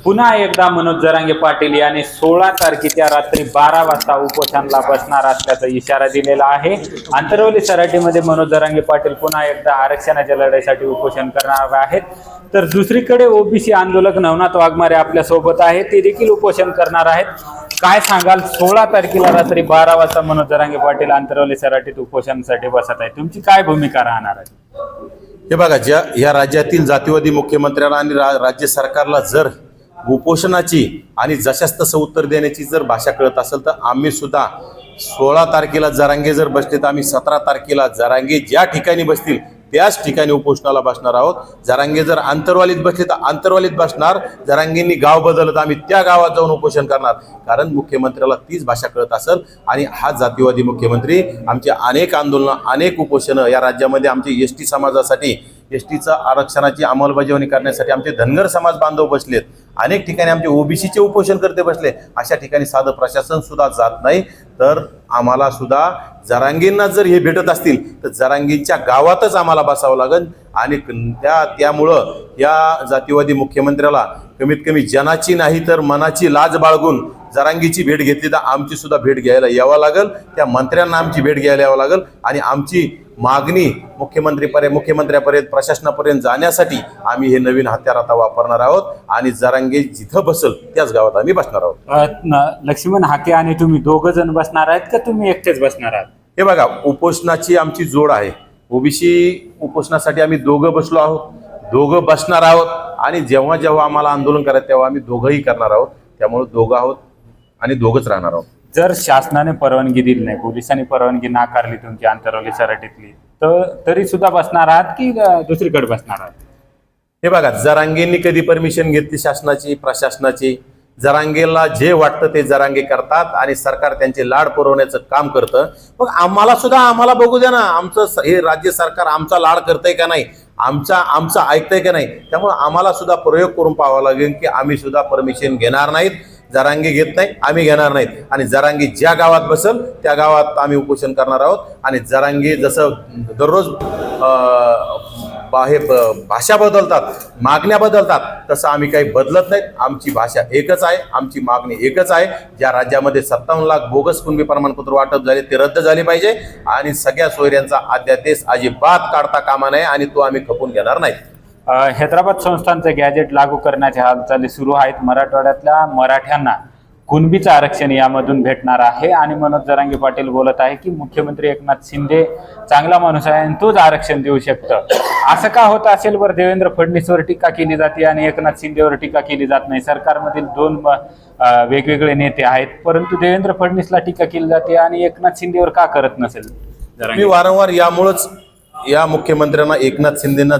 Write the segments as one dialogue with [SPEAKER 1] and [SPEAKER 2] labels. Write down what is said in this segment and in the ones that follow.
[SPEAKER 1] पुन्हा एकदा मनोज जरांगे पाटील यांनी 16 तारखेच्या रात्री 12 वाजता उपोषणाला बसणार असल्याचा इशारा दिलेला आहे। आंतरवली सराटीमध्ये मनोज जरांगे पाटील पुन्हा एकदा आरक्षणाच्या लढाईसाठी उपोषण करणार आहेत। तर दुसरीकडे ओबीसी आंदोलक नवनाथ वाघमारे आपल्या सोबत आहे, ते देखील उपोषण करणार आहेत। काय सांगाल, 16 तारखेला रात्री 12 वाजता मनोज जरांगे पाटील आंतरवली सराटीत उपोषणासाठी बसत आहे, तुमची काय भूमिका राहणार आहे?
[SPEAKER 2] हे बघा, या राज्यातील जातीवादी मुख्यमंत्र्यांना आणि राज्य सरकारला जर उपोषणाची आणि जशास तसं उत्तर देण्याची जर भाषा कळत असेल तर आम्ही सुद्धा 16 तारखेला जरांगे जर बसले तर आम्ही 17 तारखेला जरांगे ज्या ठिकाणी बसतील त्याच ठिकाणी उपोषणाला बसणार आहोत। जरांगे जर आंतरवालीत बसले तर आंतरवालीत बसणार, जरांगेंनी गाव बदललं तर आम्ही त्या गावात जाऊन उपोषण करणार, कारण मुख्यमंत्र्याला तीच भाषा कळत असेल। आणि हा जातीवादी मुख्यमंत्री आमचे अनेक आंदोलनं, अनेक उपोषणं या राज्यामध्ये आमचे एसटी समाजासाठी, एसटीचं आरक्षणाची अंमलबजावणी करण्यासाठी आमचे धनगर समाज बांधव बसलेत, अनेक ठिकाणी आमचे ओबीसीचे उपोषण करते बसले, अशा ठिकाणी साधं प्रशासन सुद्धा जात नाही। तर आम्हाला सुद्धा जरांगेंना जर हे भेटत असतील तर जरांगेंच्या गावातच आम्हाला बसावं लागेल। आणि त्यामुळं या जातीवादी मुख्यमंत्र्याला कमीत कमी जनाची नाही तर मनाची लाज बाळगून जरांगीची भेट घेतली तर आमची सुद्धा भेट घ्यायला यावं लागेल, त्या मंत्र्यांना आमची भेट घ्यायला यावं लागेल। आणि आमची मागणी मुख्यमंत्र्यापर्यंत, प्रशासनापर्यंत जाण्यासाठी आम्ही हे नवीन हत्यार आता वापरणार आहोत आणि जरांगे जिथं बसल त्याच गावात आम्ही बसणार आहोत।
[SPEAKER 1] लक्ष्मण हाके आणि तुम्ही दोघं जण बसणार आहेत का तुम्ही एकटेच बसणार आहात?
[SPEAKER 2] हे बघा, उपोषणाची आमची जोड आहे। ओबीसी उपोषणासाठी आम्ही दोघं बसलो आहोत, दोघं बसणार आहोत आणि जेव्हा जेव्हा आम्हाला आंदोलन करायचं तेव्हा आम्ही दोघंही करणार आहोत। त्यामुळे दोघं आहोत आणि दोघंच राहणार आहोत।
[SPEAKER 1] जर शासनाने परवानगी दिली नाही, पोलिसांनी परवानगी नाकारली तुमची आंतरवली सराटीतली, तर तरी सुद्धा बसणार आहात की दुसरीकडे बसणार आहात?
[SPEAKER 2] हे बघा, जरांगेंनी कधी परमिशन घेतली शासनाची, प्रशासनाची? जरांगेला जे वाटतं ते जरांगे करतात आणि सरकार त्यांचे लाड पुरवण्याचं काम करतं। मग आम्हाला बघू द्या ना, आमचं हे राज्य सरकार आमचा लाड करतंय का नाही, आमचं ऐकतंय का नाही। त्यामुळे आम्हाला सुद्धा प्रयोग करून पाहावा लागेल की आम्ही सुद्धा परमिशन घेणार नाहीत, जरांगे घेत नाही, आम्ही घेणार नाहीत। आणि जरांगे ज्या गावात बसल त्या गावात आम्ही उपोषण करणार आहोत। आणि जरांगे जसं दररोज भाषा बदलतात, मागण्या बदलतात, तसं आम्ही काही बदलत नाहीत। आमची भाषा एकच आहे, आमची मागणी एकच आहे। ज्या राज्यामध्ये 57 लाख बोगस कुणबी प्रमाणपत्र वाटप झाले ते रद्द झाले पाहिजे आणि सगळ्या सोयऱ्यांचा अध्यादेश अजिबात काढता कामा नये आणि तो आम्ही खपून घेणार नाही।
[SPEAKER 1] हैदराबाद संस्थांचे गॅजेट लागू करण्याच्या हालचाली सुरू आहेत। मराठवाड्यातल्या मराठ्यांना कुणबीचं आरक्षण यामधून भेटणार आहे आणि मनोज जरांगे पाटील बोलत आहे की मुख्यमंत्री एकनाथ शिंदे चांगला माणूस आहे आणि तोच आरक्षण देऊ शकतं। असं का होत असेल बरं? देवेंद्र फडणवीसवर टीका केली जाते आणि एकनाथ शिंदेवर टीका केली जात नाही। सरकारमधील दोन वेगवेगळे नेते आहेत, परंतु देवेंद्र फडणवीसला टीका केली जाते आणि एकनाथ शिंदेवर का करत नसेल?
[SPEAKER 2] मी वारंवार यामुळेच या मुख्यमंत्र्यांना, एकनाथ शिंदेना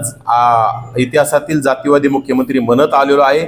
[SPEAKER 2] इतिहासातील जातीवादी मुख्यमंत्री म्हणत आलेलो आहे।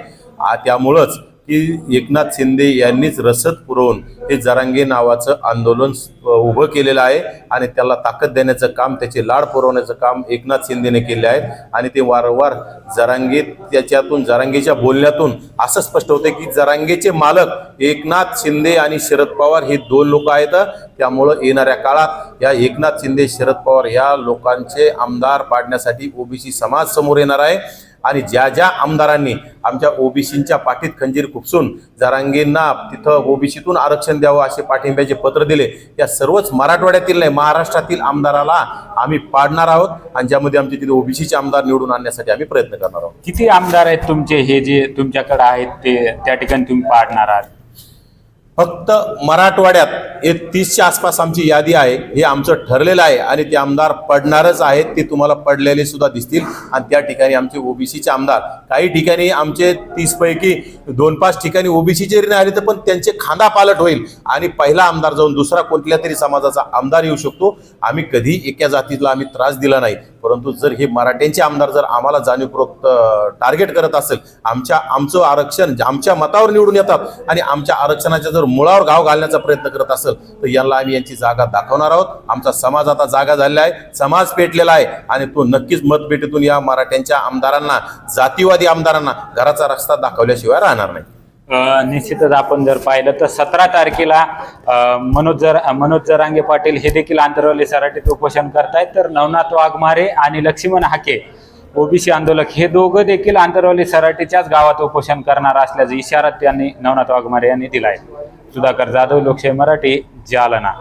[SPEAKER 2] त्यामुळंच की एकनाथ शिंदे यांनीच रसद पुरवून हे जरांगे नावाचं आंदोलन उभं केलेलं आहे आणि त्याला ताकद देण्याचं काम, त्याचे लाड पुरवण्याचं काम एकनाथ शिंदेने केले आहे। आणि ते वारंवार जरांगेच्या बोलण्यातून असं स्पष्ट होतं की जरांगेचे मालक एकनाथ शिंदे आणि शरद पवार हे दोन लोक आहेत। त्यामुळं येणाऱ्या काळात या एकनाथ शिंदे, शरद पवार या लोकांचे आमदार पाडण्यासाठी ओबीसी समाज समोर येणार आहे। आणि ज्या आमदारांनी आमच्या ओबीसींच्या पाठीत खंजीर खुपसून जरांगेंना तिथं ओबीसीतून आरक्षण द्यावं असे पाठिंब्याचे पत्र दिले, या सर्वच मराठवाड्यातील नाही महाराष्ट्रातील आमदाराला आम्ही पाडणार आहोत आणि ज्यामध्ये आमचे तिथे ओबीसीचे आमदार निवडून आणण्यासाठी आम्ही प्रयत्न करणार आहोत।
[SPEAKER 1] किती आमदार आहेत तुमचे, हे जे तुमच्याकडे आहेत ते त्या ठिकाणी तुम्ही पाडणार आहात?
[SPEAKER 2] फक्त मराठवाड्यात 30च्या आसपास आमची यादी आहे, हे आमचं ठरलेलं आहे आणि ते आमदार पडणारच आहेत। ते तुम्हाला पडलेले सुद्धा दिसतील आणि त्या ठिकाणी आमचे ओबीसीचे आमदार, काही ठिकाणी आमचे 30 पैकी 2-5 ठिकाणी ओबीसीचे नाही आले तर पण त्यांचे खांदा पालट होईल आणि पहिला आमदार जाऊन दुसरा कोणत्या तरी समाजाचा आमदार येऊ शकतो। आम्ही कधी एका जातीला आम्ही त्रास दिला नाही, परंतु जर हे मराठ्यांचे आमदार जर आम्हाला जाणीवपूर्वक टार्गेट करत असेल, आमचं आरक्षण आमच्या मतावर निवडून येतात आणि आमच्या आरक्षणाच्या जर मुळावर घाव घालण्याचा प्रयत्न करत असेल तर यांना आम्ही यांची जागा दाखवणार आहोत। आमचा समाज आता जागा झालेला आहे, समाज पेटलेला आहे आणि तो नक्कीच मतपेटीतून या मराठ्यांच्या आमदारांना, जातीवादी आमदारांना घराचा रस्ता दाखवल्याशिवाय राहणार नाही।
[SPEAKER 1] निश्चितच आपण जर पाहिलं तर 17 तारखेला मनोज जरांगे पाटील हे देखील आंतरवली सराटीत उपोषण करतायत, तर नवनाथ वाघमारे आणि लक्ष्मण हाके ओबीसी आंदोलक हे दोघं देखील आंतरवली सराटीच्याच गावात उपोषण करणार असल्याचा इशारा त्यांनी नवनाथ वाघमारे यांनी दिला आहे. सुधाकर जाधव, लोकशाही मराठी, जालना.